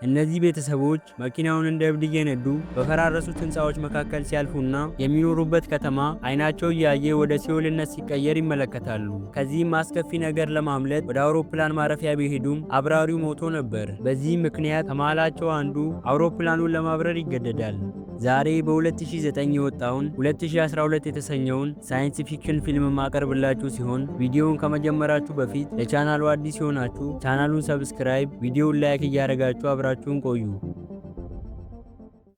እነዚህ ቤተሰቦች መኪናውን እንደ እብድ እየነዱ በፈራረሱት ህንፃዎች መካከል ሲያልፉና የሚኖሩበት ከተማ አይናቸው እያየ ወደ ሲኦልነት ሲቀየር ይመለከታሉ። ከዚህም አስከፊ ነገር ለማምለጥ ወደ አውሮፕላን ማረፊያ ቢሄዱም አብራሪው ሞቶ ነበር። በዚህም ምክንያት ከመሃላቸው አንዱ አውሮፕላኑን ለማብረር ይገደዳል። ዛሬ በ2009 የወጣውን 2012 የተሰኘውን ሳይንስ ፊክሽን ፊልም ማቀርብላችሁ ሲሆን ቪዲዮውን ከመጀመራችሁ በፊት ለቻናሉ አዲስ የሆናችሁ ቻናሉን ሰብስክራይብ፣ ቪዲዮውን ላይክ እያደረጋችሁ አብራችሁን ቆዩ።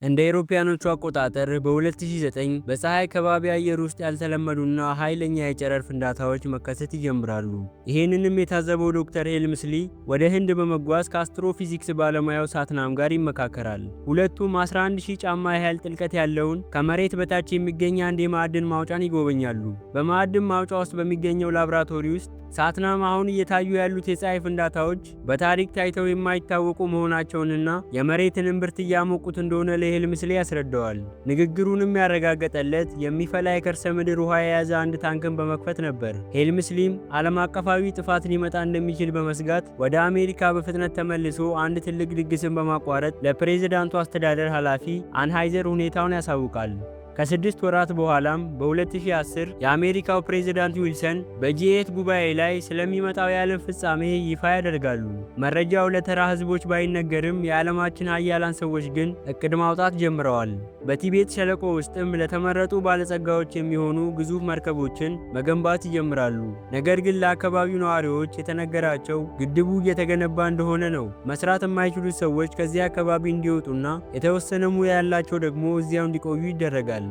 እንደ አውሮፓውያኖቹ አቆጣጠር በ2009 በፀሐይ ከባቢ አየር ውስጥ ያልተለመዱና ኃይለኛ የጨረር ፍንዳታዎች መከሰት ይጀምራሉ። ይህንንም የታዘበው ዶክተር ሄልምስሊ ወደ ህንድ በመጓዝ ከአስትሮፊዚክስ ባለሙያው ሳትናም ጋር ይመካከራል። ሁለቱም 11000 ጫማ ያህል ጥልቀት ያለውን ከመሬት በታች የሚገኝ አንድ የማዕድን ማውጫን ይጎበኛሉ። በማዕድን ማውጫ ውስጥ በሚገኘው ላብራቶሪ ውስጥ ሳትናም አሁን እየታዩ ያሉት የፀሐይ ፍንዳታዎች በታሪክ ታይተው የማይታወቁ መሆናቸውንና የመሬትን እምብርት እያሞቁት እንደሆነ ለሄልምስሊ ያስረዳዋል። ንግግሩንም ያረጋገጠለት የሚፈላ የከርሰ ምድር ውሃ የያዘ አንድ ታንክን በመክፈት ነበር። ሄልምስሊም ዓለም አቀፋዊ ጥፋት ሊመጣ እንደሚችል በመስጋት ወደ አሜሪካ በፍጥነት ተመልሶ አንድ ትልቅ ድግስን በማቋረጥ ለፕሬዝዳንቱ አስተዳደር ኃላፊ አንሃይዘር ሁኔታውን ያሳውቃል። ከ6 ወራት በኋላም በ2010 የአሜሪካው ፕሬዝዳንት ዊልሰን በጂ8 ጉባኤ ላይ ስለሚመጣው የዓለም ፍጻሜ ይፋ ያደርጋሉ። መረጃው ለተራ ህዝቦች ባይነገርም የዓለማችን ሀያላን ሰዎች ግን እቅድ ማውጣት ጀምረዋል። በቲቤት ሸለቆ ውስጥም ለተመረጡ ባለጸጋዎች የሚሆኑ ግዙፍ መርከቦችን መገንባት ይጀምራሉ። ነገር ግን ለአካባቢው ነዋሪዎች የተነገራቸው ግድቡ እየተገነባ እንደሆነ ነው። መስራት የማይችሉት ሰዎች ከዚህ አካባቢ እንዲወጡና የተወሰነ ሙያ ያላቸው ደግሞ እዚያው እንዲቆዩ ይደረጋል።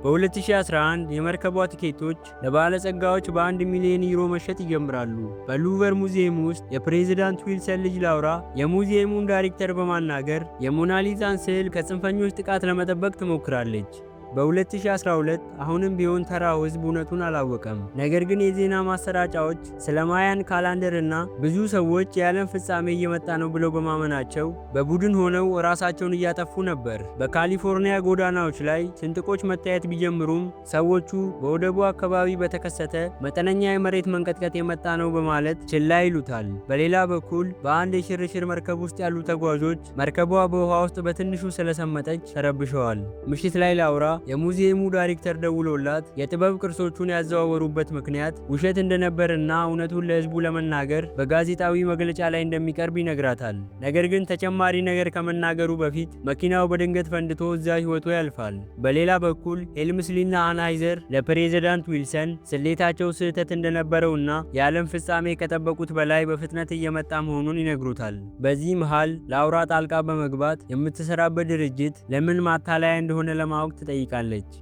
በ2011 የመርከቧ ቲኬቶች ለባለጸጋዎች በ1 ሚሊዮን ዩሮ መሸጥ ይጀምራሉ። በሉቨር ሙዚየም ውስጥ የፕሬዝዳንት ዊልሰን ልጅ ላውራ የሙዚየሙን ዳይሬክተር በማናገር የሞናሊዛን ስዕል ከጽንፈኞች ጥቃት ለመጠበቅ ትሞክራለች። በ2012 አሁንም ቢሆን ተራው ህዝብ እውነቱን አላወቀም። ነገር ግን የዜና ማሰራጫዎች ስለ ማያን ካላንደር እና ብዙ ሰዎች የዓለም ፍጻሜ እየመጣ ነው ብለው በማመናቸው በቡድን ሆነው ራሳቸውን እያጠፉ ነበር። በካሊፎርኒያ ጎዳናዎች ላይ ስንጥቆች መታየት ቢጀምሩም ሰዎቹ በወደቡ አካባቢ በተከሰተ መጠነኛ የመሬት መንቀጥቀጥ የመጣ ነው በማለት ችላ ይሉታል። በሌላ በኩል በአንድ የሽርሽር መርከብ ውስጥ ያሉ ተጓዦች መርከቧ በውሃ ውስጥ በትንሹ ስለሰመጠች ተረብሸዋል። ምሽት ላይ ላውራ የሙዚየሙ ዳይሬክተር ደውሎላት የጥበብ ቅርሶቹን ያዘዋወሩበት ምክንያት ውሸት እንደነበርና እውነቱን ለህዝቡ ለመናገር በጋዜጣዊ መግለጫ ላይ እንደሚቀርብ ይነግራታል። ነገር ግን ተጨማሪ ነገር ከመናገሩ በፊት መኪናው በድንገት ፈንድቶ እዛ ህይወቱ ያልፋል። በሌላ በኩል ሄልምስሊና አንሃይዘር ለፕሬዝዳንት ዊልሰን ስሌታቸው ስህተት እንደነበረውና የዓለም ፍጻሜ ከጠበቁት በላይ በፍጥነት እየመጣ መሆኑን ይነግሩታል። በዚህ መሃል ላውራ ጣልቃ በመግባት የምትሰራበት ድርጅት ለምን ማታለያ እንደሆነ ለማወቅ ትጠይቃለች።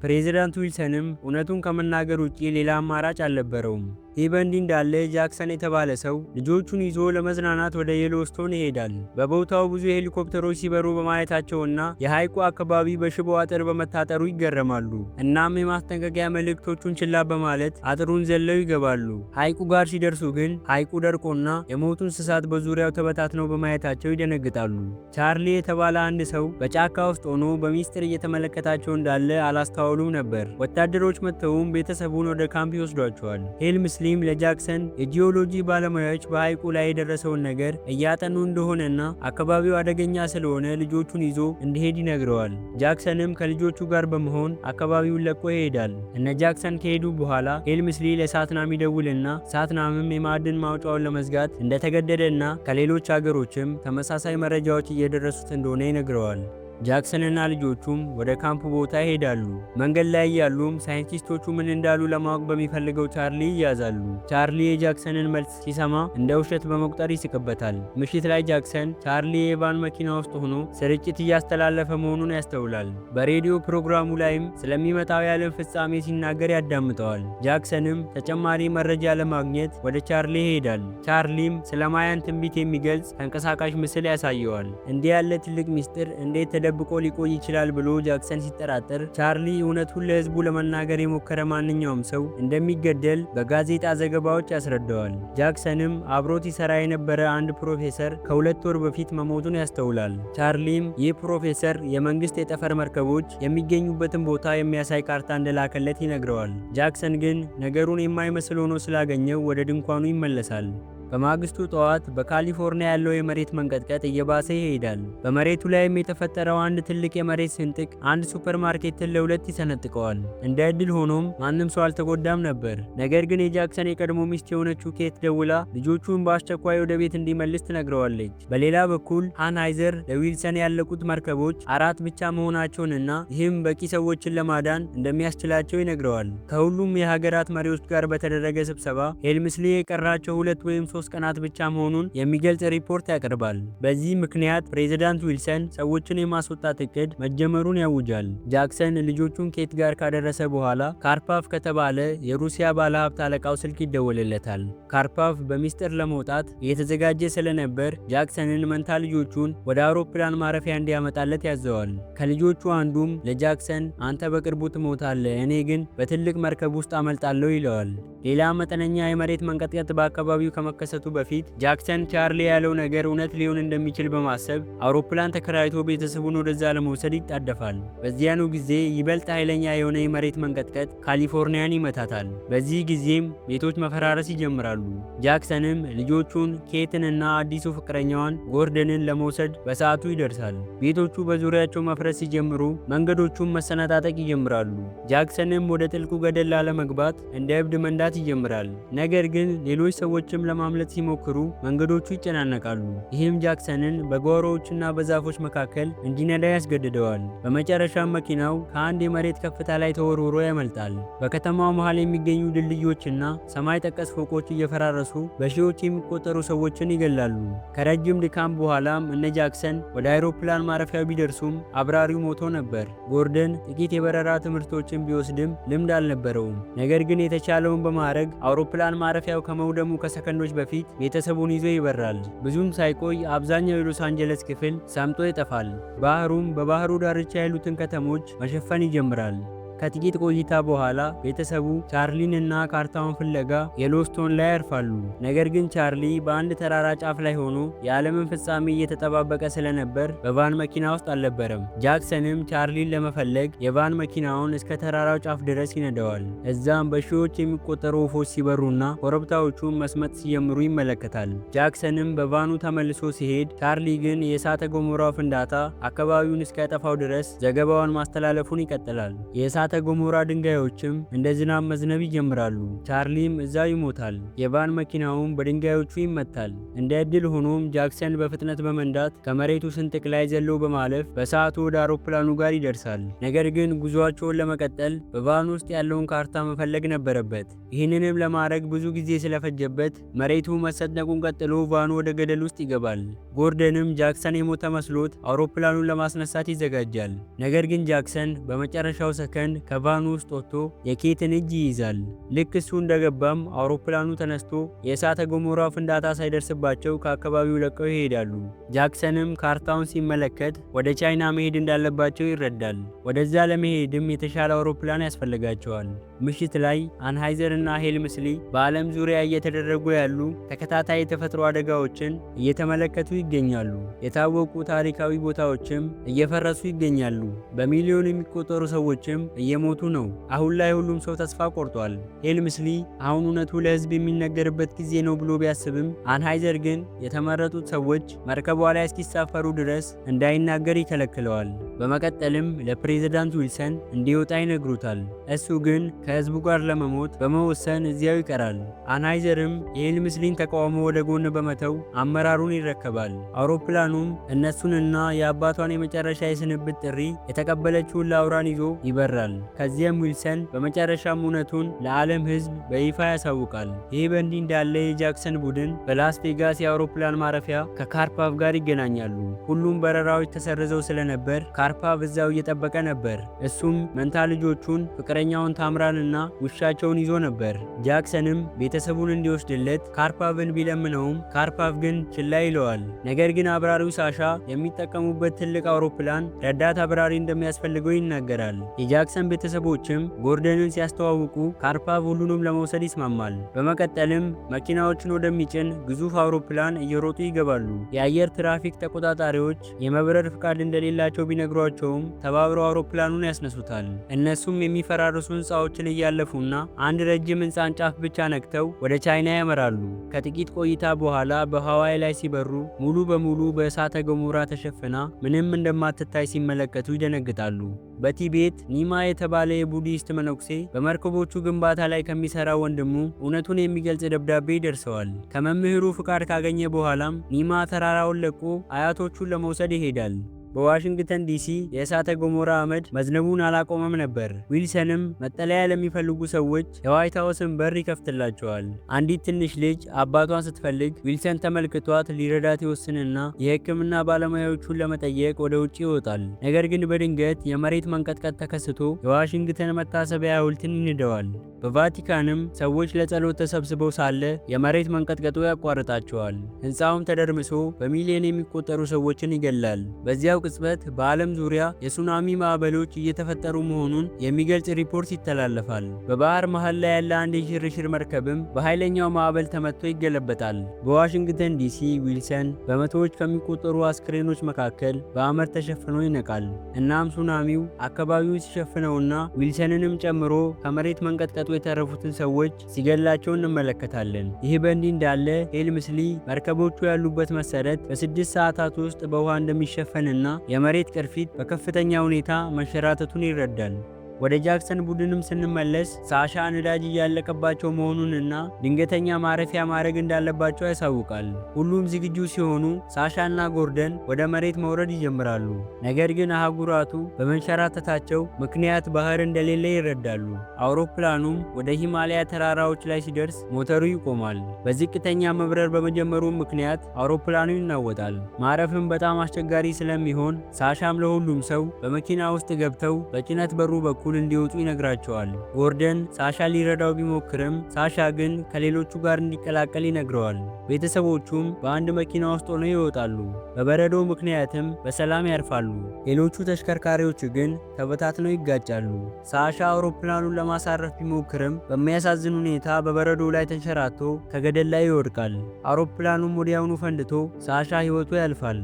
ፕሬዝዳንት ዊልሰንም እውነቱን ከመናገር ውጪ ሌላ አማራጭ አልነበረውም። ይህ በእንዲህ እንዳለ ጃክሰን የተባለ ሰው ልጆቹን ይዞ ለመዝናናት ወደ የሎስቶን ይሄዳል። በቦታው ብዙ ሄሊኮፕተሮች ሲበሩ በማየታቸውና የሐይቁ አካባቢ በሽቦ አጥር በመታጠሩ ይገረማሉ። እናም የማስጠንቀቂያ መልእክቶቹን ችላ በማለት አጥሩን ዘለው ይገባሉ። ሐይቁ ጋር ሲደርሱ ግን ሐይቁ ደርቆና የሞቱ እንስሳት በዙሪያው ተበታትነው በማየታቸው ይደነግጣሉ። ቻርሊ የተባለ አንድ ሰው በጫካ ውስጥ ሆኖ በሚስጥር እየተመለከታቸው እንዳለ አላስተዋሉም ነበር። ወታደሮች መጥተውም ቤተሰቡን ወደ ካምፕ ይወስዷቸዋል። ሄልምስሊ ለጃክሰን የጂኦሎጂ ባለሙያዎች በሐይቁ ላይ የደረሰውን ነገር እያጠኑ እንደሆነና አካባቢው አደገኛ ስለሆነ ልጆቹን ይዞ እንዲሄድ ይነግረዋል። ጃክሰንም ከልጆቹ ጋር በመሆን አካባቢውን ለቆ ይሄዳል። እነ ጃክሰን ከሄዱ በኋላ ሄልምስሊ ለሳትናም ይደውልና ሳትናምም የማዕድን ማውጫውን ለመዝጋት እንደተገደደና ከሌሎች ሀገሮችም ተመሳሳይ መረጃዎች እየደረሱት እንደሆነ ይነግረዋል። ጃክሰንና ልጆቹም ወደ ካምፑ ቦታ ይሄዳሉ። መንገድ ላይ ያሉም ሳይንቲስቶቹ ምን እንዳሉ ለማወቅ በሚፈልገው ቻርሊ ይያዛሉ። ቻርሊ የጃክሰንን መልስ ሲሰማ እንደ ውሸት በመቁጠር ይስቅበታል። ምሽት ላይ ጃክሰን ቻርሊ የቫን መኪና ውስጥ ሆኖ ስርጭት እያስተላለፈ መሆኑን ያስተውላል። በሬዲዮ ፕሮግራሙ ላይም ስለሚመጣው የዓለም ፍጻሜ ሲናገር ያዳምጠዋል። ጃክሰንም ተጨማሪ መረጃ ለማግኘት ወደ ቻርሊ ይሄዳል። ቻርሊም ስለ ማያን ትንቢት የሚገልጽ ተንቀሳቃሽ ምስል ያሳየዋል። እንዲህ ያለ ትልቅ ሚስጥር እንዴት ተደብቆ ሊቆይ ይችላል ብሎ ጃክሰን ሲጠራጠር ቻርሊ እውነቱን ለህዝቡ ለመናገር የሞከረ ማንኛውም ሰው እንደሚገደል በጋዜጣ ዘገባዎች ያስረዳዋል። ጃክሰንም አብሮት ይሰራ የነበረ አንድ ፕሮፌሰር ከ2 ወር በፊት መሞቱን ያስተውላል። ቻርሊም ይህ ፕሮፌሰር የመንግስት የጠፈር መርከቦች የሚገኙበትን ቦታ የሚያሳይ ካርታ እንደላከለት ይነግረዋል። ጃክሰን ግን ነገሩን የማይመስል ሆኖ ስላገኘው ወደ ድንኳኑ ይመለሳል። በማግስቱ ጠዋት በካሊፎርኒያ ያለው የመሬት መንቀጥቀጥ እየባሰ ይሄዳል። በመሬቱ ላይም የተፈጠረው አንድ ትልቅ የመሬት ስንጥቅ አንድ ሱፐርማርኬትን ለሁለት ይሰነጥቀዋል። እንደ ዕድል ሆኖም ማንም ሰው አልተጎዳም ነበር። ነገር ግን የጃክሰን የቀድሞ ሚስት የሆነችው ኬት ደውላ ልጆቹን በአስቸኳይ ወደ ቤት እንዲመልስ ትነግረዋለች። በሌላ በኩል አንሃይዘር ለዊልሰን ያለቁት መርከቦች 4 ብቻ መሆናቸውንና ይህም በቂ ሰዎችን ለማዳን እንደሚያስችላቸው ይነግረዋል። ከሁሉም የሀገራት መሪዎች ጋር በተደረገ ስብሰባ ሄልምስሊ የቀራቸው 2 ወይም 3 ቀናት ብቻ መሆኑን የሚገልጽ ሪፖርት ያቀርባል። በዚህ ምክንያት ፕሬዝዳንት ዊልሰን ሰዎችን የማስወጣት እቅድ መጀመሩን ያውጃል። ጃክሰን ልጆቹን ኬት ጋር ካደረሰ በኋላ ካርፓቭ ከተባለ የሩሲያ ባለሀብት አለቃው ስልክ ይደወልለታል። ካርፓቭ በሚስጥር ለመውጣት እየተዘጋጀ ስለነበር ጃክሰንን መንታ ልጆቹን ወደ አውሮፕላን ማረፊያ እንዲያመጣለት ያዘዋል። ከልጆቹ አንዱም ለጃክሰን አንተ በቅርቡ ትሞታለህ፣ እኔ ግን በትልቅ መርከብ ውስጥ አመልጣለሁ ይለዋል። ሌላ መጠነኛ የመሬት መንቀጥቀጥ በአካባቢው ከመከሰቱ በፊት ጃክሰን ቻርሊ ያለው ነገር እውነት ሊሆን እንደሚችል በማሰብ አውሮፕላን ተከራይቶ ቤተሰቡን ወደዛ ለመውሰድ ይጣደፋል። በዚያኑ ጊዜ ይበልጥ ኃይለኛ የሆነ የመሬት መንቀጥቀጥ ካሊፎርኒያን ይመታታል። በዚህ ጊዜም ቤቶች መፈራረስ ይጀምራሉ። ጃክሰንም ልጆቹን ኬትንና አዲሱ ፍቅረኛዋን ጎርደንን ለመውሰድ በሰዓቱ ይደርሳል። ቤቶቹ በዙሪያቸው መፍረስ ሲጀምሩ መንገዶቹም መሰነጣጠቅ ይጀምራሉ። ጃክሰንም ወደ ጥልቁ ገደል ላለመግባት እንደ እብድ መንዳት ይጀምራል። ነገር ግን ሌሎች ሰዎችም ለማምለጥ ሲሞክሩ መንገዶቹ ይጨናነቃሉ። ይህም ጃክሰንን በጓሮዎችና በዛፎች መካከል እንዲነዳ ያስገድደዋል። በመጨረሻም መኪናው ከአንድ የመሬት ከፍታ ላይ ተወርውሮ ያመልጣል። በከተማው መሃል የሚገኙ ድልድዮችና ሰማይ ጠቀስ ፎቆች እየፈራረሱ በሺዎች የሚቆጠሩ ሰዎችን ይገላሉ። ከረጅም ድካም በኋላም እነ ጃክሰን ወደ አውሮፕላን ማረፊያው ቢደርሱም አብራሪው ሞቶ ነበር። ጎርደን ጥቂት የበረራ ትምህርቶችን ቢወስድም ልምድ አልነበረውም። ነገር ግን የተቻለውን በማድረግ አውሮፕላን ማረፊያው ከመውደሙ ከሰከንዶች በፊት ቤተሰቡን ይዞ ይበራል። ብዙም ሳይቆይ አብዛኛው የሎስ አንጀለስ ክፍል ሰምጦ ይጠፋል። ባህሩም በባህሩ ዳርቻ ያሉትን ከተሞች መሸፈን ይጀምራል። ከጥቂት ቆይታ በኋላ ቤተሰቡ ቻርሊን እና ካርታውን ፍለጋ የሎስቶን ላይ ያርፋሉ። ነገር ግን ቻርሊ በአንድ ተራራ ጫፍ ላይ ሆኖ የዓለምን ፍጻሜ እየተጠባበቀ ስለነበር በቫን መኪና ውስጥ አልነበረም። ጃክሰንም ቻርሊን ለመፈለግ የቫን መኪናውን እስከ ተራራው ጫፍ ድረስ ይነደዋል። እዛም በሺዎች የሚቆጠሩ ወፎች ሲበሩና ኮረብታዎቹን መስመጥ ሲጀምሩ ይመለከታል። ጃክሰንም በቫኑ ተመልሶ ሲሄድ፣ ቻርሊ ግን የእሳተ ገሞራው ፍንዳታ አካባቢውን እስኪያጠፋው ድረስ ዘገባውን ማስተላለፉን ይቀጥላል። የእሳተ ገሞራ ድንጋዮችም እንደ ዝናብ መዝነብ ይጀምራሉ። ቻርሊም እዛው ይሞታል። የቫን መኪናውም በድንጋዮቹ ይመታል። እንደ ዕድል ሆኖም ጃክሰን በፍጥነት በመንዳት ከመሬቱ ስንጥቅ ላይ ዘሎ በማለፍ በሰዓቱ ወደ አውሮፕላኑ ጋር ይደርሳል። ነገር ግን ጉዟቸውን ለመቀጠል በቫን ውስጥ ያለውን ካርታ መፈለግ ነበረበት። ይህንንም ለማድረግ ብዙ ጊዜ ስለፈጀበት መሬቱ መሰንጠቁን ቀጥሎ ቫኑ ወደ ገደል ውስጥ ይገባል። ጎርደንም ጃክሰን የሞተ መስሎት አውሮፕላኑን ለማስነሳት ይዘጋጃል። ነገር ግን ጃክሰን በመጨረሻው ሰከንድ ከቫኑ ውስጥ ወጥቶ የኬትን እጅ ይይዛል። ልክ እሱ እንደገባም አውሮፕላኑ ተነስቶ የእሳተ ገሞራ ፍንዳታ ሳይደርስባቸው ከአካባቢው ለቀው ይሄዳሉ። ጃክሰንም ካርታውን ሲመለከት ወደ ቻይና መሄድ እንዳለባቸው ይረዳል። ወደዛ ለመሄድም የተሻለ አውሮፕላን ያስፈልጋቸዋል። ምሽት ላይ አንሃይዘር እና ሄልምስሊ በዓለም ዙሪያ እየተደረጉ ያሉ ተከታታይ የተፈጥሮ አደጋዎችን እየተመለከቱ ይገኛሉ። የታወቁ ታሪካዊ ቦታዎችም እየፈረሱ ይገኛሉ። በሚሊዮን የሚቆጠሩ ሰዎችም እየሞቱ ነው። አሁን ላይ ሁሉም ሰው ተስፋ ቆርጧል። ሄልምስሊ አሁን እውነቱ ለህዝብ የሚነገርበት ጊዜ ነው ብሎ ቢያስብም አንሃይዘር ግን የተመረጡት ሰዎች መርከቧ ላይ እስኪሳፈሩ ድረስ እንዳይናገር ይከለክለዋል። በመቀጠልም ለፕሬዝዳንት ዊልሰን እንዲወጣ ይነግሩታል። እሱ ግን ከህዝቡ ጋር ለመሞት በመወሰን እዚያው ይቀራል። አንሃይዘርም የሄልምስሊን ተቃውሞ ወደ ጎን በመተው አመራሩን ይረከባል። አውሮፕላኑም እነሱንና የአባቷን የመጨረሻ የስንብት ጥሪ የተቀበለችውን ላውራን ይዞ ይበራል። ከዚያም ዊልሰን በመጨረሻም እውነቱን ለዓለም ህዝብ በይፋ ያሳውቃል። ይህ በእንዲህ እንዳለ የጃክሰን ቡድን በላስ ቬጋስ የአውሮፕላን ማረፊያ ከካርፓቭ ጋር ይገናኛሉ። ሁሉም በረራዎች ተሰርዘው ስለነበር ካርፓቭ እዛው እየጠበቀ ነበር። እሱም መንታ ልጆቹን ፍቅረኛውን ታምራንና ውሻቸውን ይዞ ነበር። ጃክሰንም ቤተሰቡን እንዲወስድለት ካርፓቭን ቢለምነውም ካርፓቭ ግን ችላ ይለዋል። ነገር ግን አብራሪው ሳሻ የሚጠቀሙበት ትልቅ አውሮፕላን ረዳት አብራሪ እንደሚያስፈልገው ይናገራል። የጃክሰን ቤተሰቦችም ጎርደንን ሲያስተዋውቁ ካርፓቭ ሁሉንም ለመውሰድ ይስማማል። በመቀጠልም መኪናዎችን ወደሚጭን ግዙፍ አውሮፕላን እየሮጡ ይገባሉ። የአየር ትራፊክ ተቆጣጣሪዎች የመብረር ፍቃድ እንደሌላቸው ቢነግሯቸውም ተባብረው አውሮፕላኑን ያስነሱታል። እነሱም የሚፈራርሱ ህንፃዎችን መንገዶችን እያለፉና አንድ ረጅም ህንፃን ጫፍ ብቻ ነክተው ወደ ቻይና ያመራሉ። ከጥቂት ቆይታ በኋላ በሃዋይ ላይ ሲበሩ ሙሉ በሙሉ በእሳተ ገሞራ ተሸፍና ምንም እንደማትታይ ሲመለከቱ ይደነግጣሉ። በቲቤት ኒማ የተባለ የቡዲስት መነኩሴ በመርከቦቹ ግንባታ ላይ ከሚሰራ ወንድሙ እውነቱን የሚገልጽ ደብዳቤ ይደርሰዋል። ከመምህሩ ፍቃድ ካገኘ በኋላም ኒማ ተራራውን ለቆ አያቶቹን ለመውሰድ ይሄዳል። በዋሽንግተን ዲሲ የእሳተ ገሞራ አመድ መዝነቡን አላቆመም ነበር። ዊልሰንም መጠለያ ለሚፈልጉ ሰዎች የዋይት ሃውስን በር ይከፍትላቸዋል። አንዲት ትንሽ ልጅ አባቷን ስትፈልግ ዊልሰን ተመልክቷት ሊረዳት ይወስንና የሕክምና ባለሙያዎቹን ለመጠየቅ ወደ ውጭ ይወጣል። ነገር ግን በድንገት የመሬት መንቀጥቀጥ ተከስቶ የዋሽንግተን መታሰቢያ ሐውልትን ይንደዋል። በቫቲካንም ሰዎች ለጸሎት ተሰብስበው ሳለ የመሬት መንቀጥቀጡ ያቋርጣቸዋል። ሕንፃውም ተደርምሶ በሚሊዮን የሚቆጠሩ ሰዎችን ይገላል። በዚያው ቅጽበት በዓለም ዙሪያ የሱናሚ ማዕበሎች እየተፈጠሩ መሆኑን የሚገልጽ ሪፖርት ይተላለፋል። በባህር መሃል ላይ ያለ አንድ የሽርሽር መርከብም በኃይለኛው ማዕበል ተመትቶ ይገለበጣል። በዋሽንግተን ዲሲ ዊልሰን በመቶዎች ከሚቆጠሩ አስክሬኖች መካከል በአመድ ተሸፍኖ ይነቃል። እናም ሱናሚው አካባቢውን ሲሸፍነውና ዊልሰንንም ጨምሮ ከመሬት መንቀጥቀጡ የተረፉትን ሰዎች ሲገላቸው እንመለከታለን። ይህ በእንዲህ እንዳለ ሄልምስሊ መርከቦቹ ያሉበት መሰረት በ6 ሰዓታት ውስጥ በውሃ እንደሚሸፈንና የመሬት ቅርፊት በከፍተኛ ሁኔታ መንሸራተቱን ይረዳል። ወደ ጃክሰን ቡድንም ስንመለስ ሳሻ ነዳጅ እያለቀባቸው መሆኑንና ድንገተኛ ማረፊያ ማድረግ እንዳለባቸው ያሳውቃል። ሁሉም ዝግጁ ሲሆኑ ሳሻና ጎርደን ወደ መሬት መውረድ ይጀምራሉ። ነገር ግን አህጉራቱ በመንሸራተታቸው ምክንያት ባህር እንደሌለ ይረዳሉ። አውሮፕላኑም ወደ ሂማሊያ ተራራዎች ላይ ሲደርስ ሞተሩ ይቆማል። በዝቅተኛ መብረር በመጀመሩ ምክንያት አውሮፕላኑ ይናወጣል። ማረፍም በጣም አስቸጋሪ ስለሚሆን ሳሻም ለሁሉም ሰው በመኪና ውስጥ ገብተው በጭነት በሩ በኩል እንዲወጡ ይነግራቸዋል። ጎርደን ሳሻ ሊረዳው ቢሞክርም ሳሻ ግን ከሌሎቹ ጋር እንዲቀላቀል ይነግረዋል። ቤተሰቦቹም በአንድ መኪና ውስጥ ሆነው ይወጣሉ። በበረዶ ምክንያትም በሰላም ያርፋሉ። ሌሎቹ ተሽከርካሪዎች ግን ተበታትነው ይጋጫሉ። ሳሻ አውሮፕላኑን ለማሳረፍ ቢሞክርም በሚያሳዝን ሁኔታ በበረዶ ላይ ተንሸራቶ ከገደል ላይ ይወድቃል። አውሮፕላኑም ወዲያውኑ ፈንድቶ ሳሻ ሕይወቱ ያልፋል።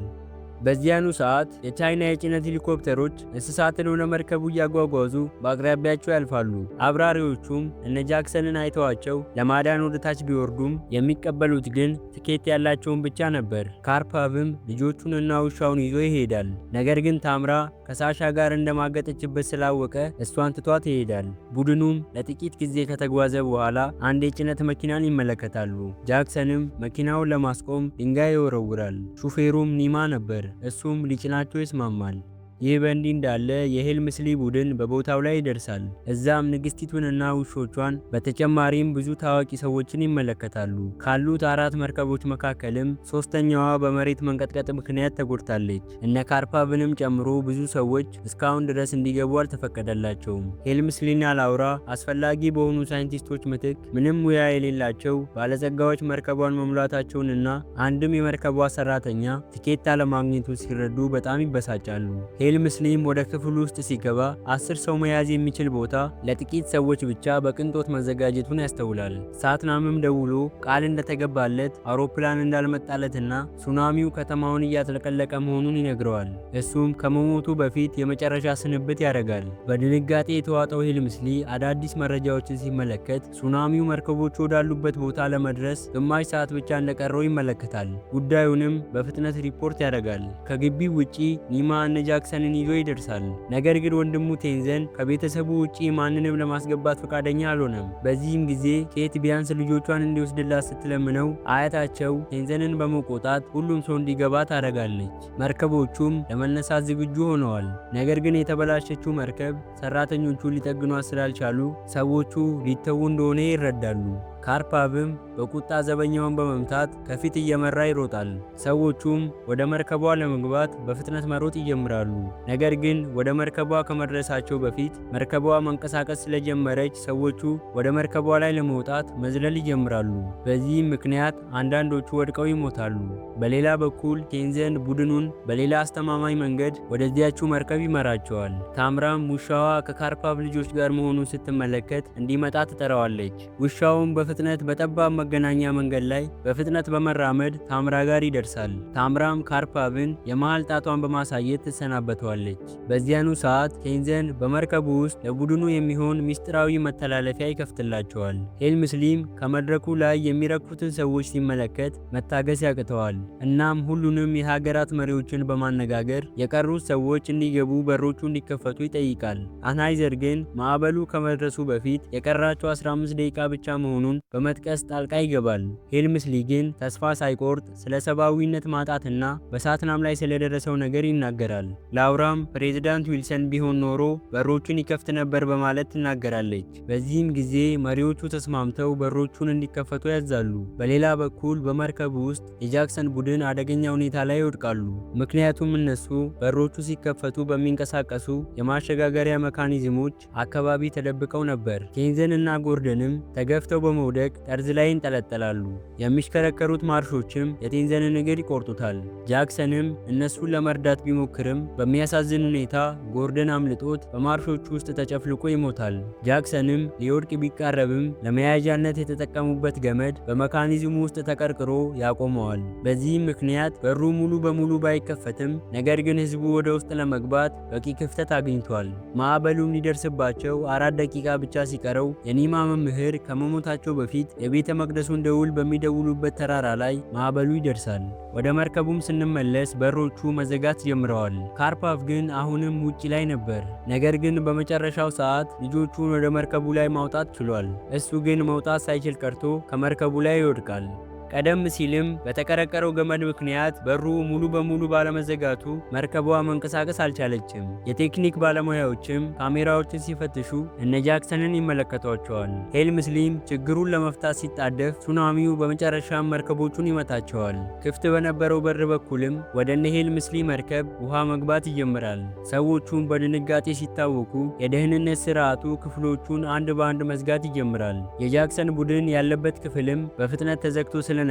በዚያኑ ሰዓት የቻይና የጭነት ሄሊኮፕተሮች እንስሳትን ወደ መርከቡ እያጓጓዙ በአቅራቢያቸው ያልፋሉ። አብራሪዎቹም እነ ጃክሰንን አይተዋቸው ለማዳን ወደ ታች ቢወርዱም የሚቀበሉት ግን ትኬት ያላቸውን ብቻ ነበር። ካርፓቭም ልጆቹንና ውሻውን ይዞ ይሄዳል። ነገር ግን ታምራ ከሳሻ ጋር እንደማገጠችበት ስላወቀ እሷን ትቷት ይሄዳል። ቡድኑም ለጥቂት ጊዜ ከተጓዘ በኋላ አንድ የጭነት መኪናን ይመለከታሉ። ጃክሰንም መኪናውን ለማስቆም ድንጋይ ይወረውራል። ሹፌሩም ኒማ ነበር። እሱም ሊጭናቸው ይስማማል። ይህ በእንዲህ እንዳለ የሄልምስሊ ቡድን በቦታው ላይ ይደርሳል። እዛም ንግስቲቱንና ውሾቿን በተጨማሪም ብዙ ታዋቂ ሰዎችን ይመለከታሉ። ካሉት 4 መርከቦች መካከልም ሶስተኛዋ በመሬት መንቀጥቀጥ ምክንያት ተጎድታለች። እነ ካርፓቭንም ጨምሮ ብዙ ሰዎች እስካሁን ድረስ እንዲገቡ አልተፈቀደላቸውም። ሄልምስሊና ላውራ አስፈላጊ በሆኑ ሳይንቲስቶች ምትክ ምንም ሙያ የሌላቸው ባለጸጋዎች መርከቧን መሙላታቸውንና አንድም የመርከቧ ሰራተኛ ትኬት አለማግኘቱን ሲረዱ በጣም ይበሳጫሉ። ሄልምስሊም ወደ ክፍሉ ውስጥ ሲገባ 10 ሰው መያዝ የሚችል ቦታ ለጥቂት ሰዎች ብቻ በቅንጦት መዘጋጀቱን ያስተውላል። ሳትናምም ደውሎ ቃል እንደተገባለት አውሮፕላን እንዳልመጣለትና ሱናሚው ከተማውን እያጥለቀለቀ መሆኑን ይነግረዋል። እሱም ከመሞቱ በፊት የመጨረሻ ስንብት ያደርጋል። በድንጋጤ የተዋጠው ሄልምስሊ አዳዲስ መረጃዎችን ሲመለከት ሱናሚው መርከቦቹ ወዳሉበት ቦታ ለመድረስ ግማሽ ሰዓት ብቻ እንደቀረው ይመለከታል። ጉዳዩንም በፍጥነት ሪፖርት ያደርጋል። ከግቢው ውጪ ኒማ እነ ጃክሰንን ይዞ ይደርሳል። ነገር ግን ወንድሙ ቴንዘን ከቤተሰቡ ውጪ ማንንም ለማስገባት ፈቃደኛ አልሆነም። በዚህም ጊዜ ኬት ቢያንስ ልጆቿን እንዲወስድላት ስትለምነው አያታቸው ቴንዘንን በመቆጣት ሁሉም ሰው እንዲገባ ታደርጋለች። መርከቦቹም ለመነሳት ዝግጁ ሆነዋል። ነገር ግን የተበላሸችው መርከብ ሰራተኞቹ ሊጠግኗት ስላልቻሉ ሰዎቹ ሊተዉ እንደሆነ ይረዳሉ። ካርፓቭም በቁጣ ዘበኛውን በመምታት ከፊት እየመራ ይሮጣል። ሰዎቹም ወደ መርከቧ ለመግባት በፍጥነት መሮጥ ይጀምራሉ። ነገር ግን ወደ መርከቧ ከመድረሳቸው በፊት መርከቧ መንቀሳቀስ ስለጀመረች ሰዎቹ ወደ መርከቧ ላይ ለመውጣት መዝለል ይጀምራሉ። በዚህም ምክንያት አንዳንዶቹ ወድቀው ይሞታሉ። በሌላ በኩል ቴንዘን ቡድኑን በሌላ አስተማማኝ መንገድ ወደዚያችው መርከብ ይመራቸዋል። ታምራም ውሻዋ ከካርፓቭ ልጆች ጋር መሆኑን ስትመለከት እንዲመጣ ትጠራዋለች። ውሻውም በፍጥነት በጠባብ መገናኛ መንገድ ላይ በፍጥነት በመራመድ ታምራ ጋር ይደርሳል። ታምራም ካርፓቭን የመሃል ጣቷን በማሳየት ትሰናበተዋለች። በዚያኑ ሰዓት ቴንዘን በመርከቡ ውስጥ ለቡድኑ የሚሆን ሚስጥራዊ መተላለፊያ ይከፍትላቸዋል። ሄልምስሊም ከመድረኩ ላይ የሚረግፉትን ሰዎች ሲመለከት መታገስ ያቅተዋል። እናም ሁሉንም የሀገራት መሪዎችን በማነጋገር የቀሩት ሰዎች እንዲገቡ በሮቹ እንዲከፈቱ ይጠይቃል። አንሃይዘር ግን ማዕበሉ ከመድረሱ በፊት የቀራቸው 15 ደቂቃ ብቻ መሆኑን በመጥቀስ ጣልቃ ይገባል። ሄልምስሊ ግን ተስፋ ሳይቆርጥ ስለ ሰብአዊነት ማጣትና በሳትናም ላይ ስለደረሰው ነገር ይናገራል። ላውራም ፕሬዝዳንት ዊልሰን ቢሆን ኖሮ በሮቹን ይከፍት ነበር በማለት ትናገራለች። በዚህም ጊዜ መሪዎቹ ተስማምተው በሮቹን እንዲከፈቱ ያዛሉ። በሌላ በኩል በመርከቡ ውስጥ የጃክሰን ቡድን አደገኛ ሁኔታ ላይ ይወድቃሉ። ምክንያቱም እነሱ በሮቹ ሲከፈቱ በሚንቀሳቀሱ የማሸጋገሪያ ሜካኒዝሞች አካባቢ ተደብቀው ነበር። ቴንዘን እና ጎርደንም ተገፍተው በመውደቅ ጠርዝ ላይ ይንጠለጠላሉ። የሚሽከረከሩት ማርሾችም የቴንዘንን እግር ይቆርጡታል። ጃክሰንም እነሱን ለመርዳት ቢሞክርም በሚያሳዝን ሁኔታ ጎርደን አምልጦት በማርሾቹ ውስጥ ተጨፍልቆ ይሞታል። ጃክሰንም ሊወድቅ ቢቃረብም ለመያዣነት የተጠቀሙበት ገመድ በሜካኒዝሙ ውስጥ ተቀርቅሮ ያቆመዋል። በዚህም ምክንያት በሩ ሙሉ በሙሉ ባይከፈትም ነገር ግን ህዝቡ ወደ ውስጥ ለመግባት በቂ ክፍተት አግኝቷል። ማዕበሉም ሊደርስባቸው 4 ደቂቃ ብቻ ሲቀረው የኒማ መምህር ከመሞታቸው በፊት የቤተ መቅደሱን ደውል በሚደውሉበት ተራራ ላይ ማዕበሉ ይደርሳል። ወደ መርከቡም ስንመለስ በሮቹ መዘጋት ጀምረዋል። ካርፓቭ ግን አሁንም ውጪ ላይ ነበር። ነገር ግን በመጨረሻው ሰዓት ልጆቹን ወደ መርከቡ ላይ ማውጣት ችሏል። እሱ ግን መውጣት ሳይችል ቀርቶ ከመርከቡ ላይ ይወድቃል። ቀደም ሲልም በተቀረቀረው ገመድ ምክንያት በሩ ሙሉ በሙሉ ባለመዘጋቱ መርከቧ መንቀሳቀስ አልቻለችም። የቴክኒክ ባለሙያዎችም ካሜራዎችን ሲፈትሹ እነ ጃክሰንን ይመለከቷቸዋል። ሄልምስሊም ችግሩን ለመፍታት ሲጣደፍ ሱናሚው በመጨረሻም መርከቦቹን ይመታቸዋል። ክፍት በነበረው በር በኩልም ወደ እነ ሄልምስሊ መርከብ ውሃ መግባት ይጀምራል። ሰዎቹም በድንጋጤ ሲታወቁ የደህንነት ስርዓቱ ክፍሎቹን አንድ በአንድ መዝጋት ይጀምራል። የጃክሰን ቡድን ያለበት ክፍልም በፍጥነት ተዘግቶ ስለነበር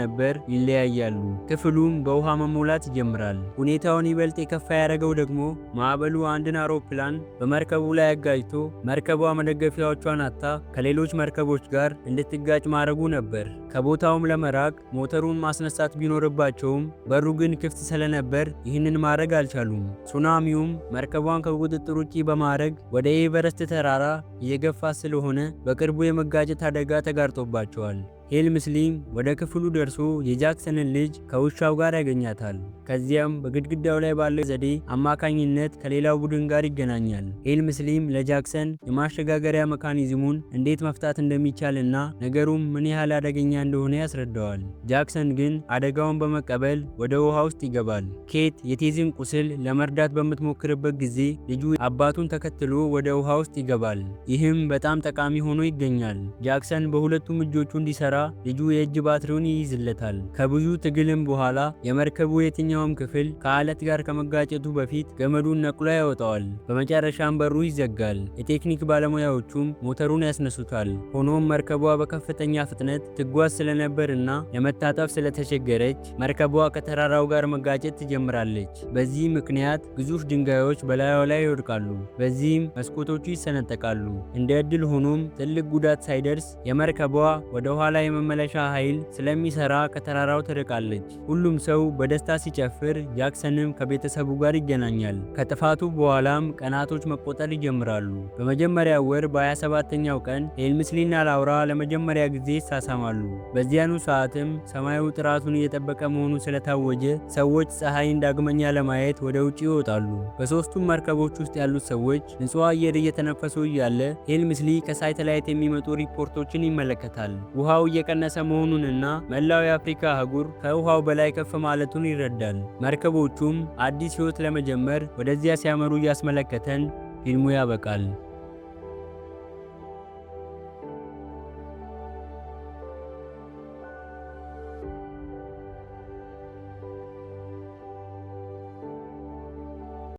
ይለያያሉ። ክፍሉም በውሃ መሞላት ይጀምራል። ሁኔታውን ይበልጥ የከፋ ያደረገው ደግሞ ማዕበሉ አንድን አውሮፕላን በመርከቡ ላይ አጋጭቶ መርከቧ መደገፊያዎቿን አጥታ ከሌሎች መርከቦች ጋር እንድትጋጭ ማድረጉ ነበር። ከቦታውም ለመራቅ ሞተሩን ማስነሳት ቢኖርባቸውም በሩ ግን ክፍት ስለነበር ይህንን ማድረግ አልቻሉም። ሱናሚውም መርከቧን ከቁጥጥር ውጪ በማድረግ ወደ ኤቨረስት ተራራ እየገፋ ስለሆነ በቅርቡ የመጋጨት አደጋ ተጋርጦባቸዋል። ሄልምስሊም ወደ ክፍሉ ደርሶ የጃክሰንን ልጅ ከውሻው ጋር ያገኛታል። ከዚያም በግድግዳው ላይ ባለው ዘዴ አማካኝነት ከሌላው ቡድን ጋር ይገናኛል። ሄልምስሊም ለጃክሰን የማሸጋገሪያ ሜካኒዝሙን እንዴት መፍታት እንደሚቻልና ነገሩም ምን ያህል አደገኛ እንደሆነ ያስረዳዋል። ጃክሰን ግን አደጋውን በመቀበል ወደ ውሃ ውስጥ ይገባል። ኬት የቴዝን ቁስል ለመርዳት በምትሞክርበት ጊዜ ልጁ አባቱን ተከትሎ ወደ ውሃ ውስጥ ይገባል። ይህም በጣም ጠቃሚ ሆኖ ይገኛል። ጃክሰን በሁለቱም እጆቹ እንዲሰራ ልጁ የእጅ ባትሪውን ይይዝለታል። ከብዙ ትግልም በኋላ የመርከቡ የትኛውም ክፍል ከአለት ጋር ከመጋጨቱ በፊት ገመዱን ነቅሎ ያወጣዋል። በመጨረሻም በሩ ይዘጋል። የቴክኒክ ባለሙያዎቹም ሞተሩን ያስነሱታል። ሆኖም መርከቧ በከፍተኛ ፍጥነት ትጓዝ ስለነበርና ለመታጠፍ ስለተቸገረች መርከቧ ከተራራው ጋር መጋጨት ትጀምራለች። በዚህ ምክንያት ግዙፍ ድንጋዮች በላዩ ላይ ይወድቃሉ። በዚህም መስኮቶቹ ይሰነጠቃሉ። እንደ ዕድል ሆኖም ትልቅ ጉዳት ሳይደርስ የመርከቧ ወደ ኋላ የመመለሻ ኃይል ስለሚሰራ ከተራራው ትርቃለች። ሁሉም ሰው በደስታ ሲጨፍር ጃክሰንም ከቤተሰቡ ጋር ይገናኛል። ከጥፋቱ በኋላም ቀናቶች መቆጠር ይጀምራሉ። በመጀመሪያው ወር በ27ኛው ቀን ሄልምስሊና ላውራ ለመጀመሪያ ጊዜ ይሳሳማሉ። በዚያኑ ሰዓትም ሰማዩ ጥራቱን እየጠበቀ መሆኑ ስለታወጀ ሰዎች ፀሐይን ዳግመኛ ለማየት ወደ ውጭ ይወጣሉ። በሶስቱም መርከቦች ውስጥ ያሉት ሰዎች ንጹህ አየር እየተነፈሱ እያለ ሄልምስሊ ከሳተላይት የሚመጡ ሪፖርቶችን ይመለከታል። ውሃው እየቀነሰ መሆኑንና መላው የአፍሪካ አህጉር ከውሃው በላይ ከፍ ማለቱን ይረዳል። መርከቦቹም አዲስ ሕይወት ለመጀመር ወደዚያ ሲያመሩ እያስመለከተን ፊልሙ ያበቃል።